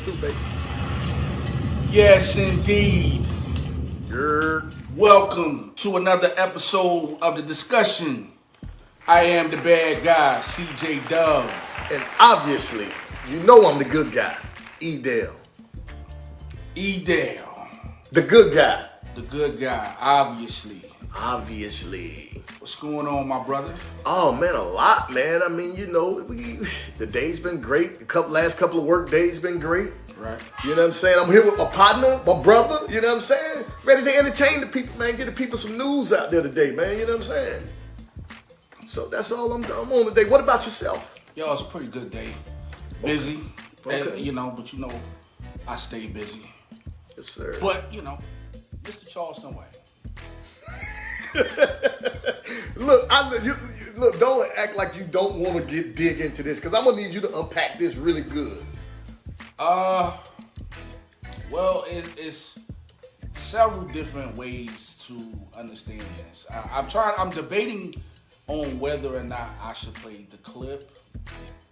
through, baby. Yes, indeed. You're Welcome to another episode of the discussion. I am the bad guy, CJ Dove. and obviously, you know I'm the good guy, E-Dale. E-Dale, The good guy. the good guy, obviously. Obviously. What's going on, my brother? Oh man, a lot, man. I mean, you know, the day's been great. The last couple of work days been great. Right. You know what I'm saying? I'm here with my partner, my brother. You know what I'm saying? Ready to entertain the people, man. Get the people some news out there today, man. You know what I'm saying? So that's all I'm on today. What about yourself? Yo, it's a pretty good day. Busy. Okay. And, but I stay busy. Yes, sir. But, Mr. Charleston White. Look, don't act like you don't want to dig into this, because I'm gonna need you to unpack this really good. Well, it's several different ways to understand this. I'm debating on whether or not I should play the clip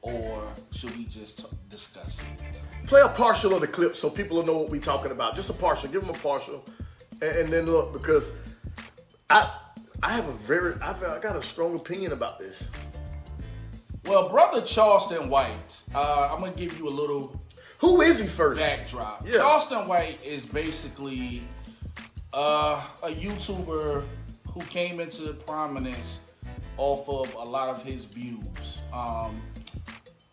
or should we just discuss it. Play a partial of the clip so people will know what we're talking about. Just a partial. Give them a partial, and then look, because I got a strong opinion about this. Well, brother Charleston White, I'm gonna give you a little. Who is he first? Backdrop. Yeah. Charleston White is basically a YouTuber who came into prominence off of a lot of his views.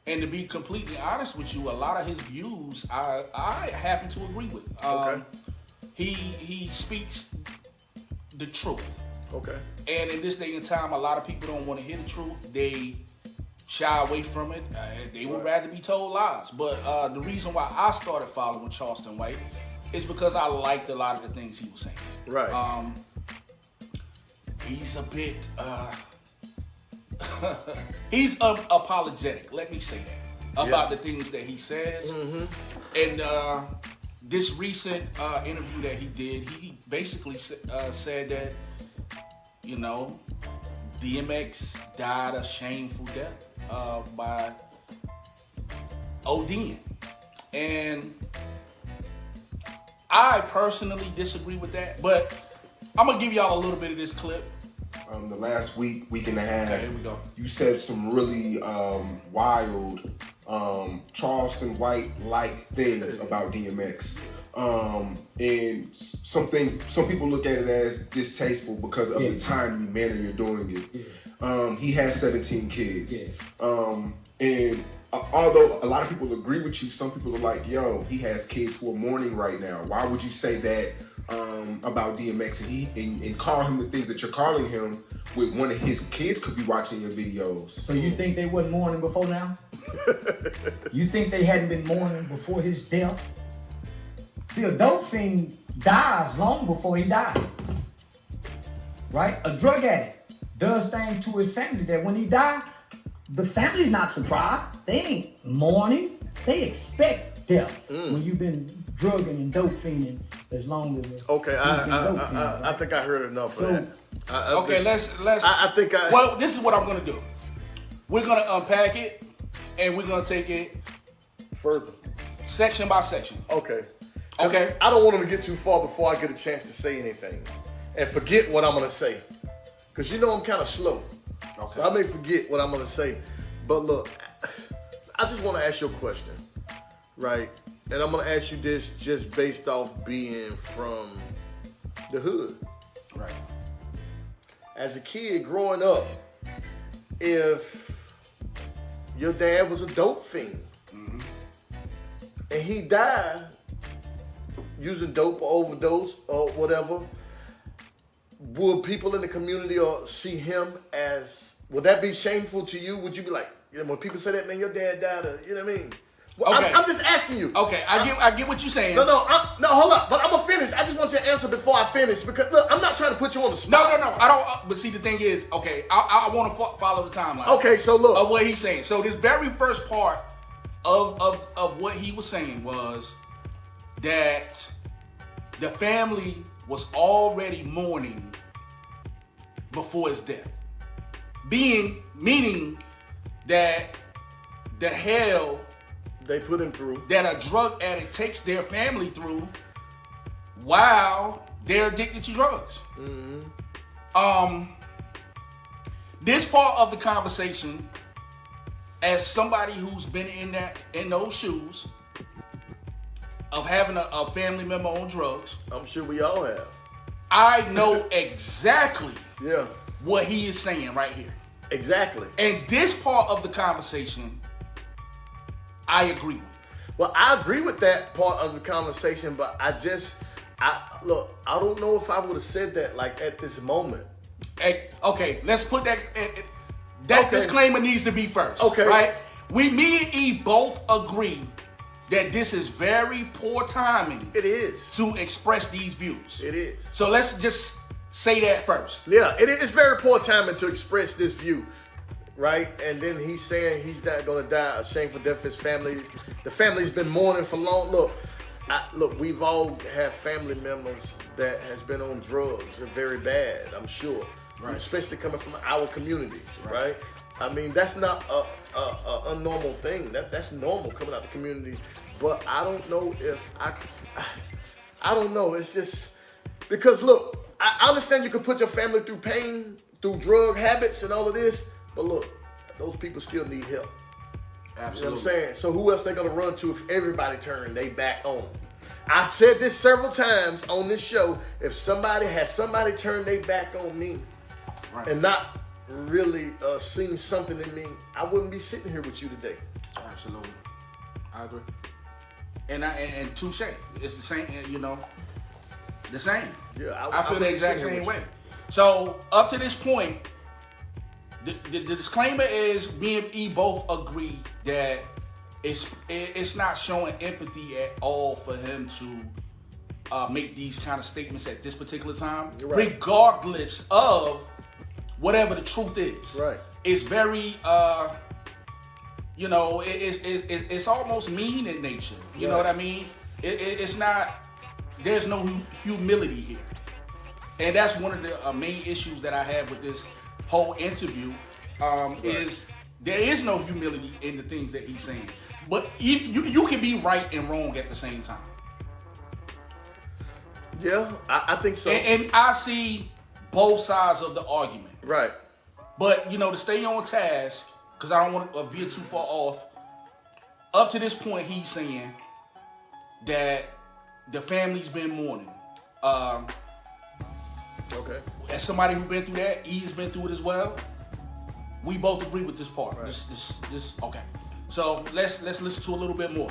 And to be completely honest with you, a lot of his views I happen to agree with. Okay. He speaks the truth. Okay. And in this day and time, a lot of people don't want to hear the truth. They shy away from it. They would rather be told lies. But the reason why I started following Charleston White is because I liked a lot of the things he was saying. Right. He's a bit he's apologetic, let me say that, about the things that he says. Mm-hmm. And this recent interview that he did, he basically said that DMX died a shameful death by ODing. And I personally disagree with that, but I'm going to give y'all a little bit of this clip. The last week and a half, Okay, here we go. You said some really wild Charleston White-like things about DMX. And some people look at it as distasteful because of the timely manner you're doing it. Yeah. He has 17 kids. Yeah. And although a lot of people agree with you, some people are like, yo, he has kids who are mourning right now. Why would you say that about DMX and call him the things that you're calling him when one of his kids could be watching your videos? So you think they wasn't mourning before now? You think they hadn't been mourning before his death? See, a dope fiend dies long before he dies, right? A drug addict does things to his family that when he dies, the family's not surprised. They ain't mourning. They expect death when you've been drugging and dope fiending as long as. Okay, I think I heard enough of that. Let's. Well, this is what I'm gonna do. We're gonna unpack it, and we're gonna take it further, section by section. Okay. Okay. I don't want him to get too far before I get a chance to say anything and forget what I'm going to say. Because I'm kind of slow. Okay. So I may forget what I'm going to say. But look, I just want to ask you a question, right? And I'm going to ask you this just based off being from the hood. Right. As a kid growing up, if your dad was a dope fiend and he died using dope or overdose or whatever, would people in the community see him as, would that be shameful to you? Would you be like, when people say that, man, your dad died, you know what I mean? Well, okay. I'm just asking you. Okay, I get what you're saying. No, hold up. But I'm going to finish. I just want you to answer before I finish, because, look, I'm not trying to put you on the spot. No, I don't, but see, the thing is, okay, I want to follow the timeline. Okay, so look. Of what he's saying. So this very first part of what he was saying was that the family was already mourning before his death. Meaning that the hell they put him through, that a drug addict takes their family through while they're addicted to drugs. This part of the conversation, as somebody who's been in those shoes of having a family member on drugs, I'm sure we all have. I know exactly Yeah, what he is saying right here. exactly. And this part of the conversation, I agree with. Well, I agree with that part of the conversation, but I don't know if I would have said that like at this moment. Hey, okay, let's put that. That Okay. disclaimer needs to be first. Okay. Right? Me and E both agree that this is very poor timing It is. to express these views. It is. So let's just say that first. Yeah, it's very poor timing to express this view, right? And then he's saying he's not going to die a shameful death. His family's, the family's been mourning for long. Look, we've all had family members that has been on drugs. They're very bad, I'm sure. Right. Especially coming from our communities, right? I mean, that's not a unnormal thing. That's normal coming out of the community. But I don't know if I don't know. It's just because look, I understand you can put your family through pain, through drug habits and all of this, but look, those people still need help. Absolutely. You know what I'm saying? So who else they gonna run to if everybody turn they back on? I've said this several times on this show. If somebody turn their back on me, Right. and not really seen something in me, I wouldn't be sitting here with you today. Absolutely. I agree. And touche. It's the same, the same. Yeah, I feel the wouldn't exact sit here same with way. So up to this point, the disclaimer is me and E both agree that it's not showing empathy at all for him to make these kind of statements at this particular time, Right. regardless of whatever the truth is. Right. It's very it's almost mean in nature. You know Right. what I mean? It's not. There's no humility here, and that's one of the main issues that I have with this whole interview. Is there is no humility in the things that he's saying, but you can be right and wrong at the same time. Yeah, I think so. And I see both sides of the argument. Right. But, to stay on task, because I don't want to veer too far off, up to this point, he's saying that the family's been mourning. Okay. As somebody who's been through that, E has been through it as well. We both agree with this part. Right. This okay. So let's listen to a little bit more.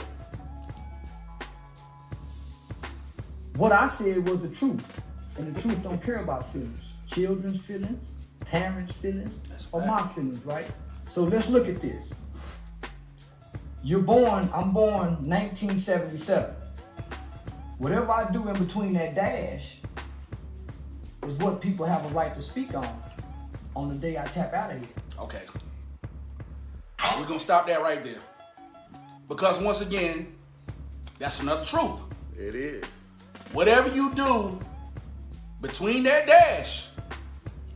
What I said was the truth, and the truth don't care about feelings. Children's feelings, parents' feelings, or my feelings, right? So let's look at this. I'm born 1977. Whatever I do in between that dash is what people have a right to speak on the day I tap out of here. Okay. We're going to stop that right there. Because once again, that's another truth. It is. Whatever you do between that dash,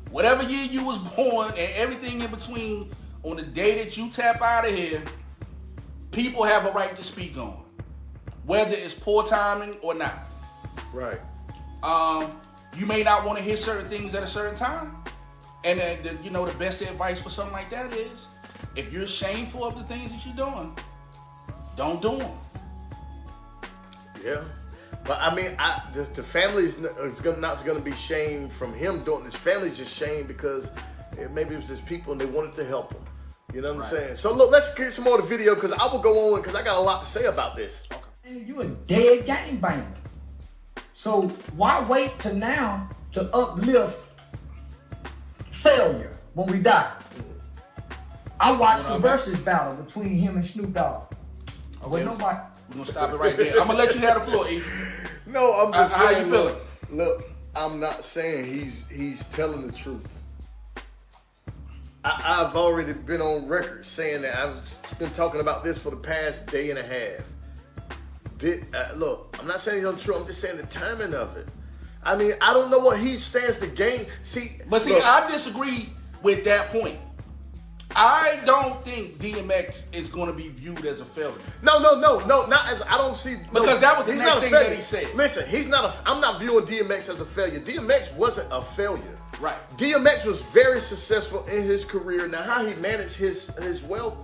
whatever year you was born and everything in between on the day that you tap out of here, people have a right to speak on. Whether it's poor timing or not. Right. You may not want to hear certain things at a certain time. And the best advice for something like that is, if you're shameful of the things that you're doing, don't do them. Yeah. But I mean, the family's not going to be shamed from him doing this. Family's just shamed because maybe it was just people and they wanted to help him. You know what I'm saying? So look, let's get some more of the video because I will go on because I got a lot to say about this. Okay. You a dead gangbanger. So why wait till now to uplift failure when we die? I watched the versus battle between him and Snoop Dogg. Okay. Nobody. We're going to stop it right there. I'm going to let you have the floor, E. No, I'm just How saying. you feeling? Look, I'm not saying he's telling the truth. I've already been on record saying that I've been talking about this for the past day and a half. Look, I'm not saying he's untrue. I'm just saying the timing of it. I mean, I don't know what he stands to gain. But look, I disagree with that point. I don't think DMX is going to be viewed as a failure. No, not as, I don't see. Because that was the he's next not a thing failure. that he said. Listen, I'm not viewing DMX as a failure. DMX wasn't a failure. Right. DMX was very successful in his career. Now, how he managed his wealth,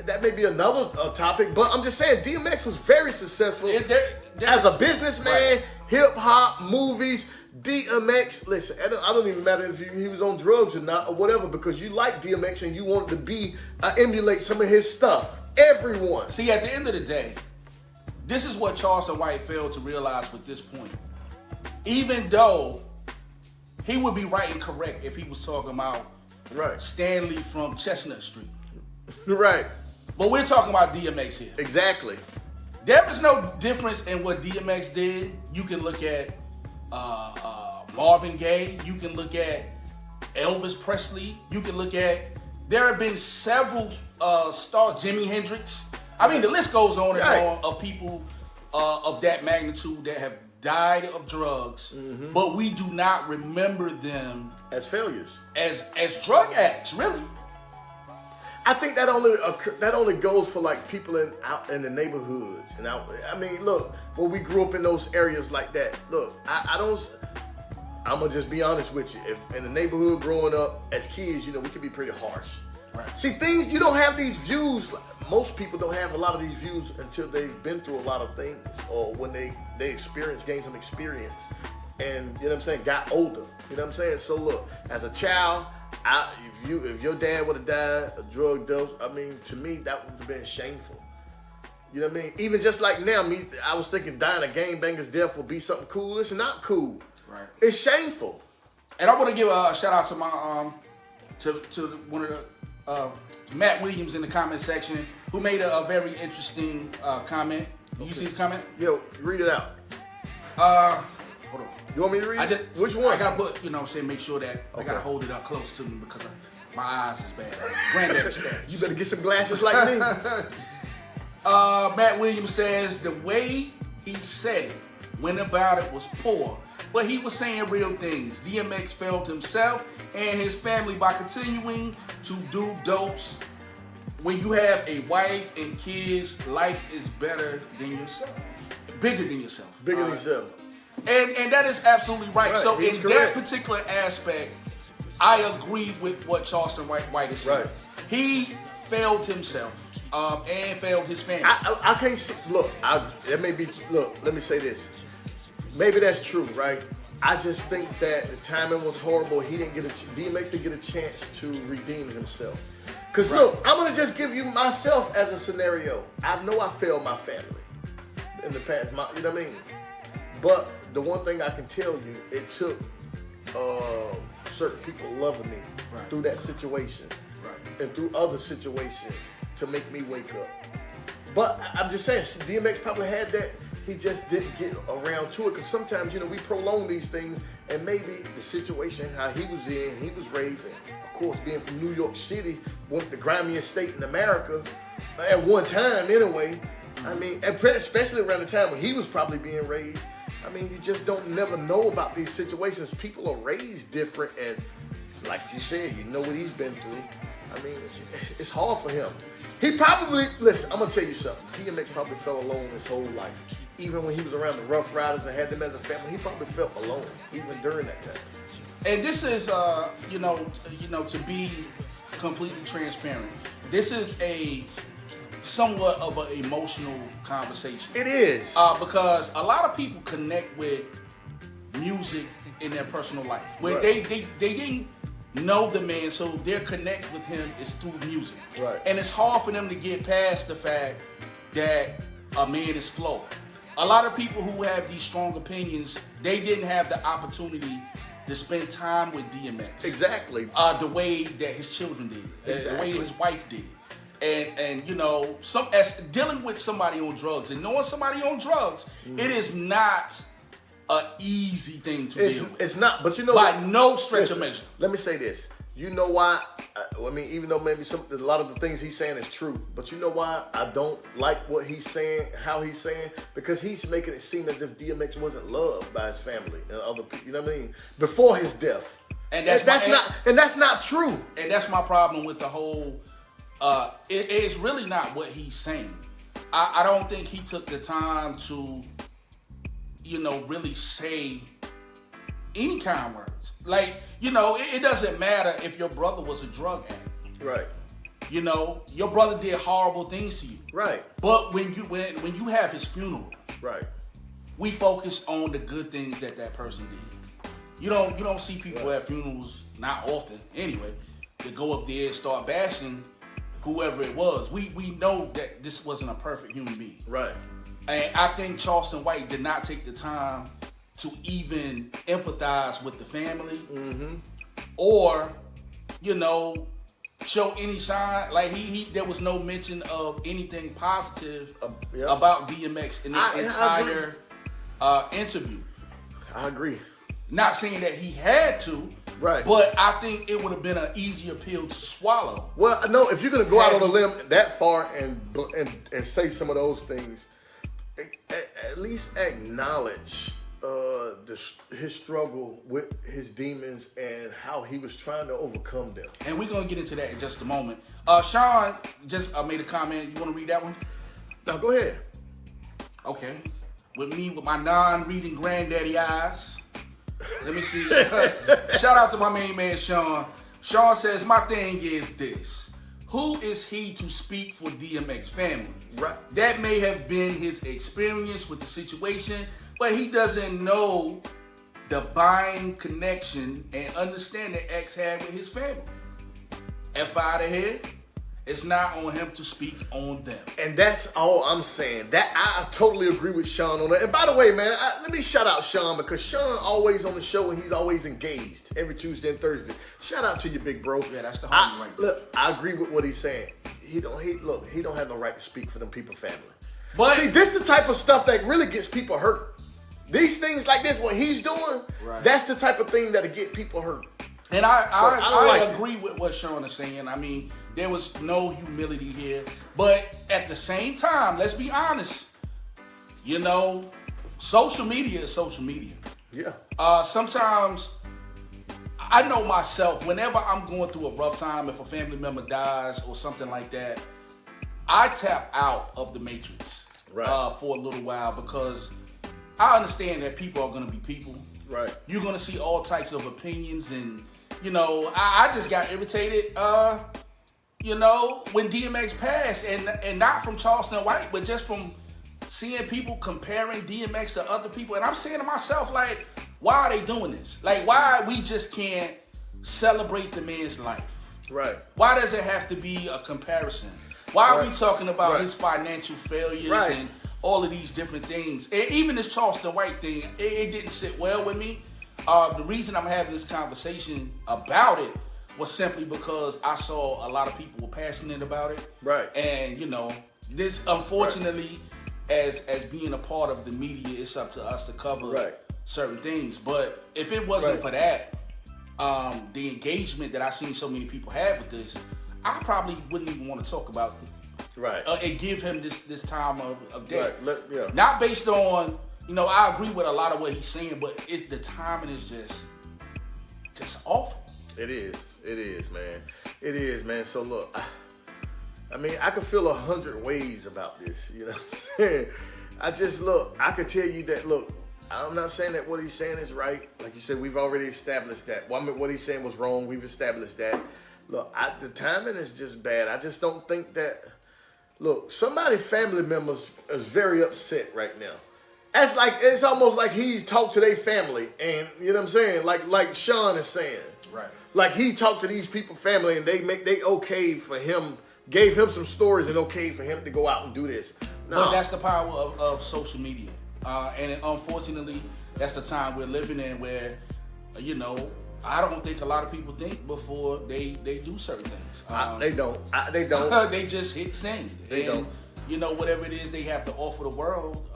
that may be another topic, but I'm just saying DMX was very successful as a businessman, right. hip hop, movies. DMX, listen, I don't even matter if he was on drugs or not or whatever, because you like DMX and you wanted to be emulate some of his stuff. Everyone. See, at the end of the day, this is what Charleston White failed to realize with this point. Even though he would be right and correct if he was talking about Right. Stanley from Chestnut Street. Right. But we're talking about DMX here. Exactly. There is no difference in what DMX did. You can look at Marvin Gaye. You can look at Elvis Presley. You can look at, there have been several stars, Jimi Hendrix. I mean, the list goes on and on of people of that magnitude that have died of drugs, but we do not remember them As failures. as drug addicts, really. I think that only goes for like people out in the neighborhoods and out. I mean, look, when we grew up in those areas like that, look, I'm gonna just be honest with you. If in the neighborhood growing up as kids, we can be pretty harsh. Right. See, you don't have these views. Most people don't have a lot of these views until they've been through a lot of things, or when they gained some experience, and you know what I'm saying, got older. You know what I'm saying? So look, as a child, if your dad would have died of drug dose, I mean, to me that would have been shameful. You know what I mean? Even just like now, I was thinking dying a gangbanger's death would be something cool. It's not cool. Right. It's shameful. And I want to give a shout out to my to one of the Matt Williams in the comment section, who made a very interesting comment. You see his comment? Yo, read it out. Hold on. You want me to read it? Which one? I gotta put, make sure that I gotta hold it up close to me because my eyes is bad. Granddaddy status. You better get some glasses like me. Matt Williams says the way he said it, went about it was poor, but he was saying real things. DMX failed himself and his family by continuing to do dopes. When you have a wife and kids, life is better than yourself. Bigger than yourself. Bigger than yourself. And that is absolutely right. So in correct. that particular aspect, I agree with what Charleston White is saying. Right. He failed himself and failed his family. I can't see. Look, that may be. Look, let me say this. Maybe that's true, right? I just think that the timing was horrible. DMX didn't get a chance to redeem himself. Cause look, I'm gonna just give you myself as a scenario. I know I failed my family in the past. You know what I mean? But the one thing I can tell you, it took certain people loving me through that situation and through other situations to make me wake up. But I'm just saying, DMX probably had that. He just didn't get around to it, because sometimes, we prolong these things, and maybe the situation, how he was raised, and of course, being from New York City, one of the grimiest state in America, at one time anyway, I mean, especially around the time when he was probably being raised, I mean, you just never know about these situations. People are raised different, and like you said, you know what he's been through. I mean, it's hard for him. He probably, listen, I'm going to tell you something. DMX probably felt alone his whole life. Even when he was around the Rough Riders and had them as a family, he probably felt alone, even during that time. And this is, to be completely transparent, this is somewhat of an emotional conversation. It is. Because a lot of people connect with music in their personal life. Where they didn't know the man, so their connect with him is through music. Right. And it's hard for them to get past the fact that a man is flawed. A lot of people who have these strong opinions, they didn't have the opportunity to spend time with DMX. Exactly. The way that his children did. Exactly. The way his wife did. And as dealing with somebody on drugs and knowing somebody on drugs, it is not an easy thing to deal with. It's not, but by no stretch of measure. Let me say this. You know why? I mean, even though maybe a lot of the things he's saying is true, but you know why I don't like what he's saying, how he's saying? Because he's making it seem as if DMX wasn't loved by his family and other people. You know what I mean? Before his death. And that's not true. And that's my problem with the whole. It's really not what he's saying. I don't think he took the time to, really say any kind words. Like, it doesn't matter if your brother was a drug addict. Right. Your brother did horrible things to you. Right. But when you have his funeral, right, we focus on the good things that person did. You don't see people at funerals, not often anyway, that go up there and start bashing whoever it was. We know that this wasn't a perfect human being. Right. And I think Charleston White did not take the time to even empathize with the family, or, show any sign. Like there was no mention of anything positive about DMX in this entire interview. I agree. Not saying that he had to, right? But I think it would have been an easier pill to swallow. Well, no, if you're gonna go out on a limb that far and say some of those things, at least acknowledge his struggle with his demons and how he was trying to overcome them. And we're gonna get into that in just a moment. Sean just made a comment. You want to read that one? No, go ahead. Okay. With me, with my non-reading granddaddy eyes. Let me see. Shout out to my main man, Sean. Sean says, my thing is this. Who is he to speak for DMX family? Right. That may have been his experience with the situation, but he doesn't know the binding connection and understanding X had with his family. F out of here. It's not on him to speak on them. And that's all I'm saying. That I totally agree with Sean on that. And by the way, man, let me shout out Sean, because Sean always on the show and he's always engaged every Tuesday and Thursday. Shout out to you, big bro. Yeah, that's the homie right there. Look, I agree with what he's saying. He don't have no right to speak for them people family. But see, this the type of stuff that really gets people hurt. These things like this, what he's doing, that's the type of thing that'll get people hurt. And I agree with what Sean is saying. I mean, there was no humility here. But at the same time, let's be honest. Social media is social media. Yeah. Sometimes, I know myself, whenever I'm going through a rough time, if a family member dies or something like that, I tap out of the matrix for a little while, because I understand that people are going to be people. Right. You're going to see all types of opinions, and, I just got irritated, when DMX passed, and not from Charleston White, but just from seeing people comparing DMX to other people. And I'm saying to myself, like, why are they doing this? Like, why we just can't celebrate the man's life? Right. Why does it have to be a comparison? Why are we talking about his financial failures and all of these different things? And even this Charleston White thing, it didn't sit well with me. The reason I'm having this conversation about it was simply because I saw a lot of people were passionate about it. Right. And, this, unfortunately, as being a part of the media, it's up to us to cover certain things. But if it wasn't for that, the engagement that I seen so many people have with this, I probably wouldn't even want to talk about it. Right. And give him this time of day. Right. Not based on, I agree with a lot of what he's saying, but the timing is just awful. It is, man. It is, man. So look, I could feel 100 ways about this. You know what I'm saying? I could tell you that, look, I'm not saying that what he's saying is right. Like you said, we've already established that. What he's saying was wrong. We've established that. Look, the timing is just bad. I just don't think that, look, somebody's family members is very upset right now. It's almost like he's talked to their family, and you know what I'm saying? Like Sean is saying. Right. Like he talked to these people family, and they okay for him, gave him some stories, and okay for him to go out and do this. No. But that's the power of social media. And unfortunately, that's the time we're living in where, I don't think a lot of people think before they do certain things. They don't. They don't. They just hit send. They don't. Whatever it is they have to offer the world,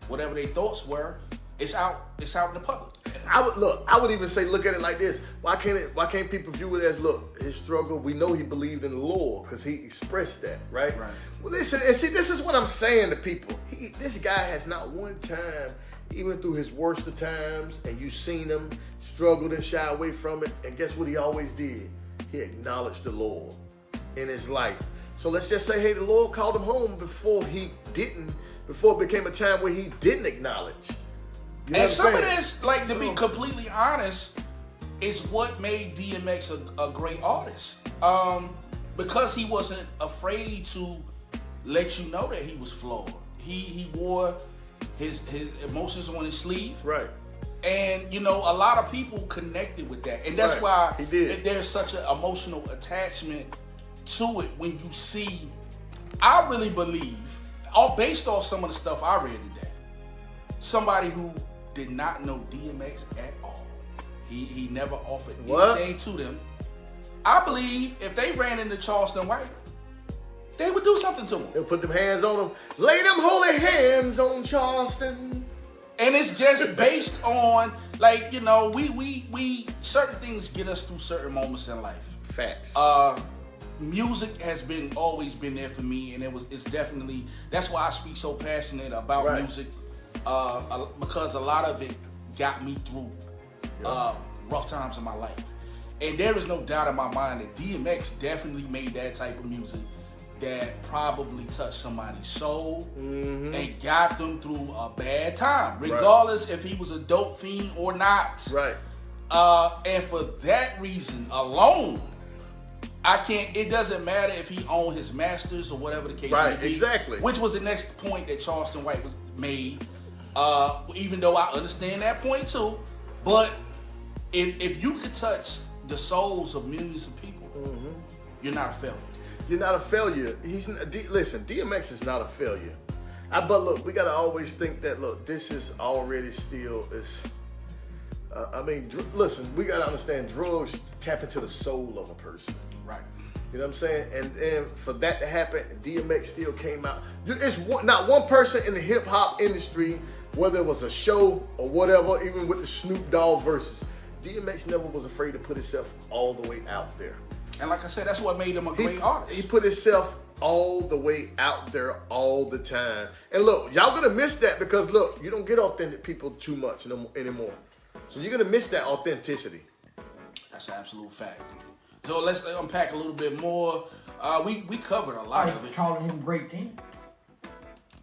whatever their thoughts were, it's out in the public. I would even say, look at it like this. Why can't people view it as, look, his struggle, we know he believed in the Lord because he expressed that, right? Right. Well, listen, and see, this is what I'm saying to people. This guy has not one time even through his worst of times, and you seen him struggle and shy away from it. And guess what he always did? He acknowledged the Lord in his life. So let's just say, hey, the Lord called him home before it became a time where he didn't acknowledge. You know And some of saying? this, like, to be completely honest, is what made DMX a great artist. Because he wasn't afraid to let you know that he was flawed. He wore his emotions on his sleeve. Right. And, you know, a lot of people connected with that. And that's why He did. there's such an emotional attachment to it when you see, I really believe, all based off some of the stuff I read today, somebody who did not know DMX at all. He never offered anything to them. I believe if they ran into Charleston White, they would do something to him. They'll put them hands on him. Lay them holy hands on Charleston. And it's just based on, like, you know, we certain things get us through certain moments in life. Facts. Music has always been there for me, and it's definitely, that's why I speak so passionate about music, because a lot of it got me through rough times in my life. And there is no doubt in my mind that DMX definitely made that type of music that probably touched somebody's soul and got them through a bad time, regardless if he was a dope fiend or not. Right. And for that reason alone, it doesn't matter if he owned his masters or whatever the case may be. Exactly. Which was the next point that Charleston White was made. Even though I understand that point too. But if you could touch the souls of millions of people, you're not a failure. You're not a failure. Listen, DMX is not a failure. But look, we gotta always think that. Look, this is already still is. Listen, we gotta understand drugs tap into the soul of a person. Right. You know what I'm saying? And for that to happen, DMX still came out. It's not one person in the hip hop industry, whether it was a show or whatever, even with the Snoop Dogg verses, DMX never was afraid to put himself all the way out there. And like I said, that's what made him a great artist. He put himself all the way out there all the time. And look, y'all gonna miss that because look, you don't get authentic people too much anymore. So you're gonna miss that authenticity. That's an absolute fact. So let's unpack a little bit more. We covered a lot of it. Calling him great king.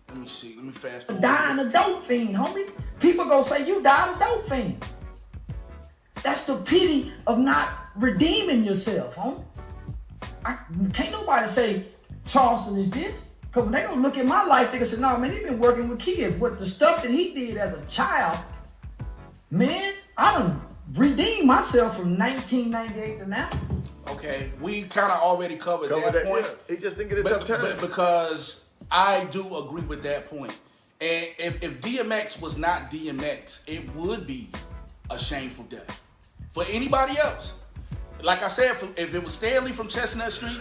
Let me see. Let me fast forward. Dying a dope fiend, homie. People gonna say you died a dope fiend. That's the pity of not redeeming yourself, homie. Can't nobody say Charleston is this. Because when they gonna look at my life, they gonna say, no, man, he been working with kids. But the stuff that he did as a child, man, I done redeemed myself from 1998 to now. Okay, we kind of already covered that point. Yeah. He just didn't get a tough time. But because I do agree with that point. And if DMX was not DMX, it would be a shameful death. For anybody else. Like I said, if it was Stanley from Chestnut Street,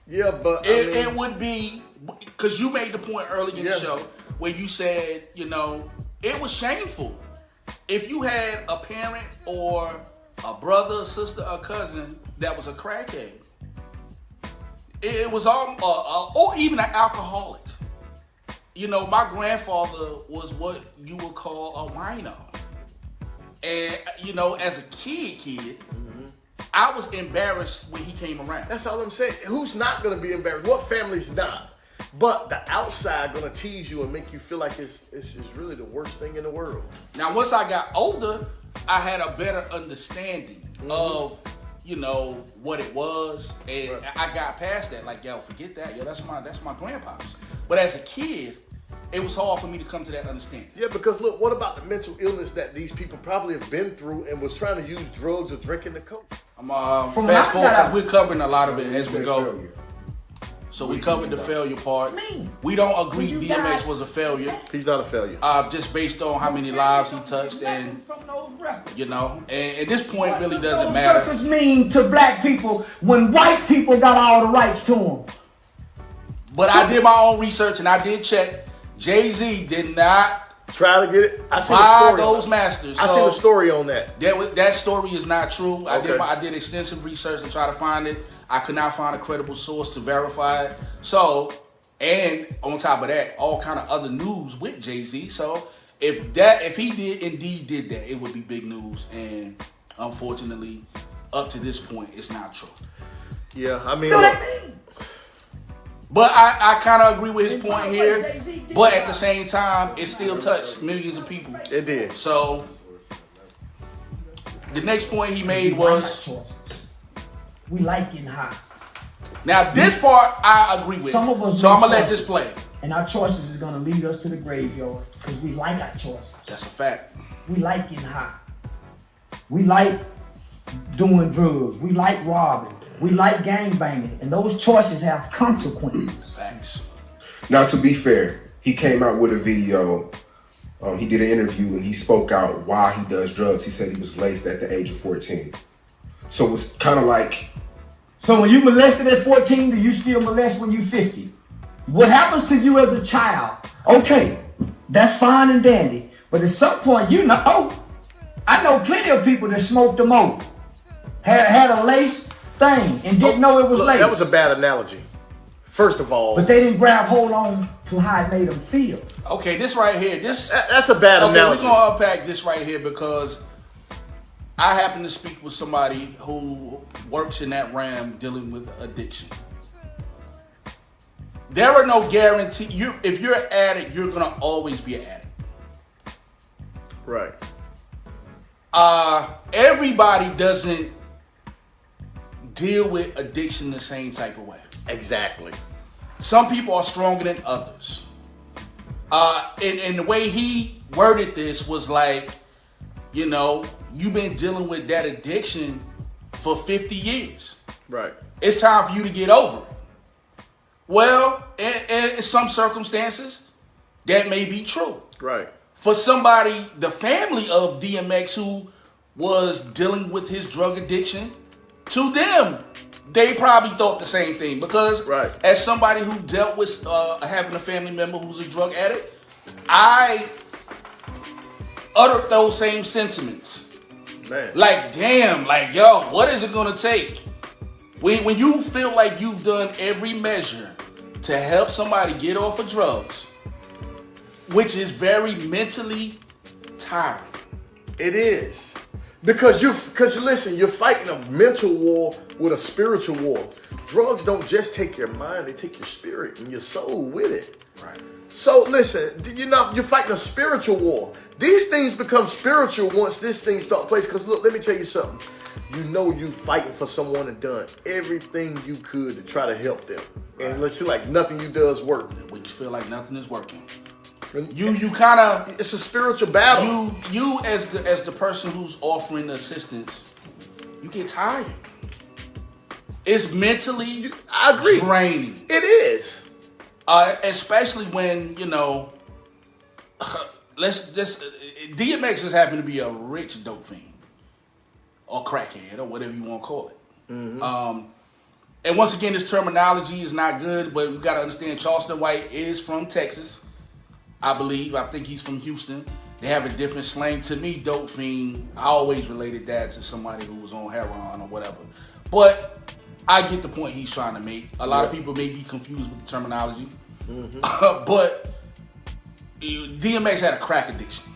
yeah, but it would be, because you made the point early in the show where you said, you know, it was shameful. If you had a parent or a brother, sister, or cousin that was a crackhead, it was all, or even an alcoholic. You know, my grandfather was what you would call a wino. And, you know, as a kid, I was embarrassed when he came around. that's all I'm saying. Who's not gonna be embarrassed? What family's not? But the outside gonna tease you and make you feel like it's really the worst thing in the world. Now, once I got older, I had a better understanding of, you know, what it was, and I got past that. Like, yo, forget that. Yo, that's my grandpa's. But as a kid, it was hard for me to come to that understanding. Yeah, because look, what about the mental illness that these people probably have been through and was trying to use drugs or drinking the coke? I'm fast forward because we're covering a lot of it as we go. So we covered the failure part. We don't agree DMX was a failure. He's not a failure. Just based on how many lives he touched, and you know, and at this point, it really doesn't matter. What does mean to black people when white people got all the rights to them? But I did my own research and I did check. Jay-Z did not try to get it. I seen buy a story those masters. I seen a story on that. That story is not true. Okay. I did extensive research to try to find it. I could not find a credible source to verify it. So, and on top of that, all kind of other news with Jay-Z. So, if he did indeed did that, it would be big news. And unfortunately, up to this point, it's not true. Yeah, I mean, but I kind of agree with his point here. But at the same time, it still touched millions of people. it did. So the next point he made was, we like getting high. now this part I agree with. Some of us So I'm make gonna let choices. this play. And our choices is gonna lead us to the graveyard because we like our choices. That's a fact. We like getting high. We like doing drugs. We like robbing. We like gang banging. And those choices have consequences. Facts. Now, to be fair, he came out with a video. He did an interview and he spoke out why he does drugs. He said he was laced at the age of 14. So it's kind of like, So when you molested at 14, do you still molest when you 50? What happens to you as a child? Okay, that's fine and dandy. But at some point, you know, I know plenty of people that smoked the mo, had a lace thing and didn't know it was Look, lace. that was a bad analogy. First of all, But they didn't grab hold on to how it made them feel. Okay, this right here, that's a bad okay, analogy. we're gonna unpack this right here because I happen to speak with somebody who works in that realm dealing with addiction. There are no guarantee. If you're an addict, you're gonna always be an addict. Right. Everybody doesn't deal with addiction the same type of way. Exactly. Some people are stronger than others. And the way he worded this was like, you know, you've been dealing with that addiction for 50 years. Right. It's time for you to get over it. Well, in some circumstances, that may be true. Right. For somebody, the family of DMX who was dealing with his drug addiction, to them, they probably thought the same thing. Because Right. as somebody who dealt with having a family member who's a drug addict, I uttered those same sentiments. Man. Like, damn, like, yo, what is it gonna take? When you feel like you've done every measure to help somebody get off of drugs, which is very mentally tiring. It is. Because you listen, you're fighting a mental war with a spiritual war. Drugs don't just take your mind, they take your spirit and your soul with it. Right. So listen, you're fighting a spiritual war. These things become spiritual once this thing starts place. Because look, let me tell you something. You know you fighting for someone and done everything you could to try to help them. Right. And let's see, like nothing you does work. When you feel like nothing is working. You kind of, it's a spiritual battle. You as the person who's offering the assistance, you get tired. It's mentally I agree. draining. It is. Especially when, you know, DMX just happened to be a rich dope fiend. Or crackhead, or whatever you want to call it. Mm-hmm. And once again, this terminology is not good, but we got to understand Charleston White is from Texas, I believe. I think he's from Houston. They have a different slang. To me, dope fiend, I always related that to somebody who was on heroin or whatever. But I get the point he's trying to make. A lot of people may be confused with the terminology. Mm-hmm. But DMX had a crack addiction.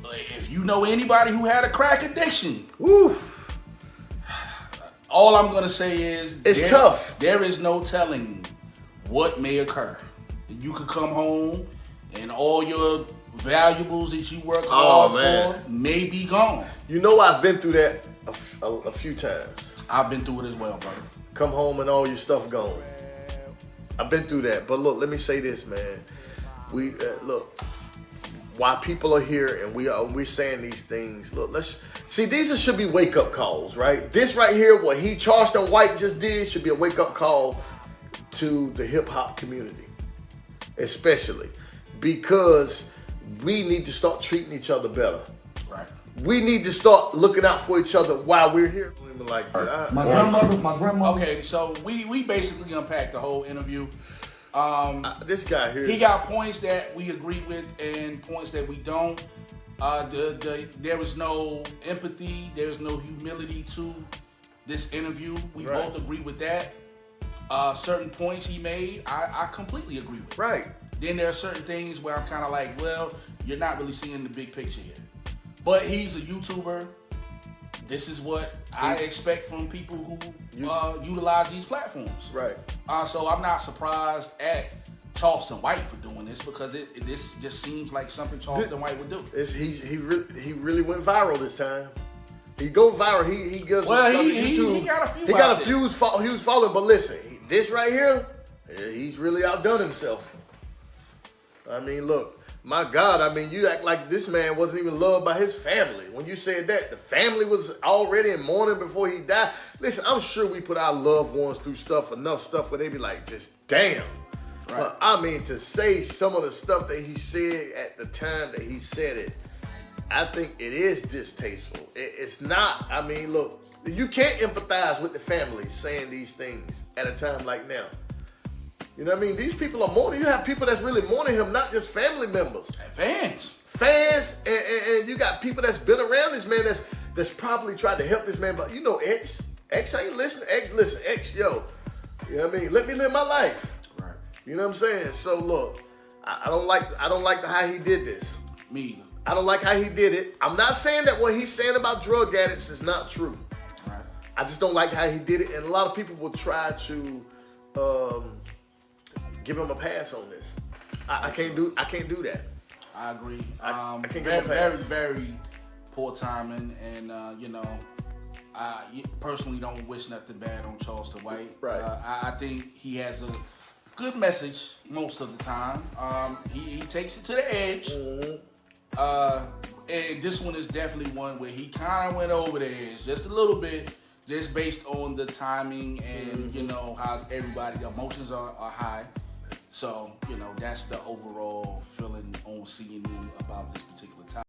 If you know anybody who had a crack addiction, Woo. all I'm going to say is It's tough. There is no telling what may occur. You could come home and all your valuables that you work hard for may be gone. You know I've been through that a few times. I've been through it as well, brother. Come home and all your stuff gone. I've been through that. But look, let me say this, man. We look. Why people are here and we're saying these things. Look, let's see. These should be wake up calls, right? This right here, what Charleston White just did, should be a wake up call to the hip hop community, especially because we need to start treating each other better. Right. We need to start looking out for each other while we're here. Like My grandmother. Okay, so we basically unpacked the whole interview. This guy here. He got points that we agree with and points that we don't. There was no empathy. There's no humility to this interview. We both agree with that. Certain points he made, I completely agree with. Right. Then there are certain things where I'm kind of like, well, you're not really seeing the big picture here. But he's a YouTuber. This is what I expect from people who utilize these platforms. Right. So I'm not surprised at Charleston White for doing this because this just seems like something Charleston White would do. He really went viral this time. He go viral. He goes. Well, YouTube. he got a few. He got a few huge following. But listen, this right here, he's really outdone himself. I mean, look, my God. I mean, you act like this man wasn't even loved by his family. When you said that, the family was already in mourning before he died. Listen, I'm sure we put our loved ones through enough stuff where they be like, just damn. Right. But I mean, to say some of the stuff that he said at the time that he said it, I think it is distasteful. It's not. I mean, look, you can't empathize with the family saying these things at a time like now. You know what I mean? These people are mourning. You have people that's really mourning him, not just family members. Fans, and you got people that's been around this man that's probably tried to help this man. But you know, X ain't listening. X, yo. You know what I mean? Let me live my life. Right. You know what I'm saying? So look, I don't like how he did this. Me either. I don't like how he did it. I'm not saying that what he's saying about drug addicts is not true. Right. I just don't like how he did it, and a lot of people will try to give him a pass on this. I can't do that. I agree. I can't give very, him a pass. very, very poor timing, and I personally don't wish nothing bad on Charleston White. Right. I think he has a good message most of the time. He takes it to the edge. Mm-hmm. And this one is definitely one where he kind of went over the edge just a little bit, just based on the timing and how everybody, the emotions are high. So that's the overall feeling on seeing me about this particular topic.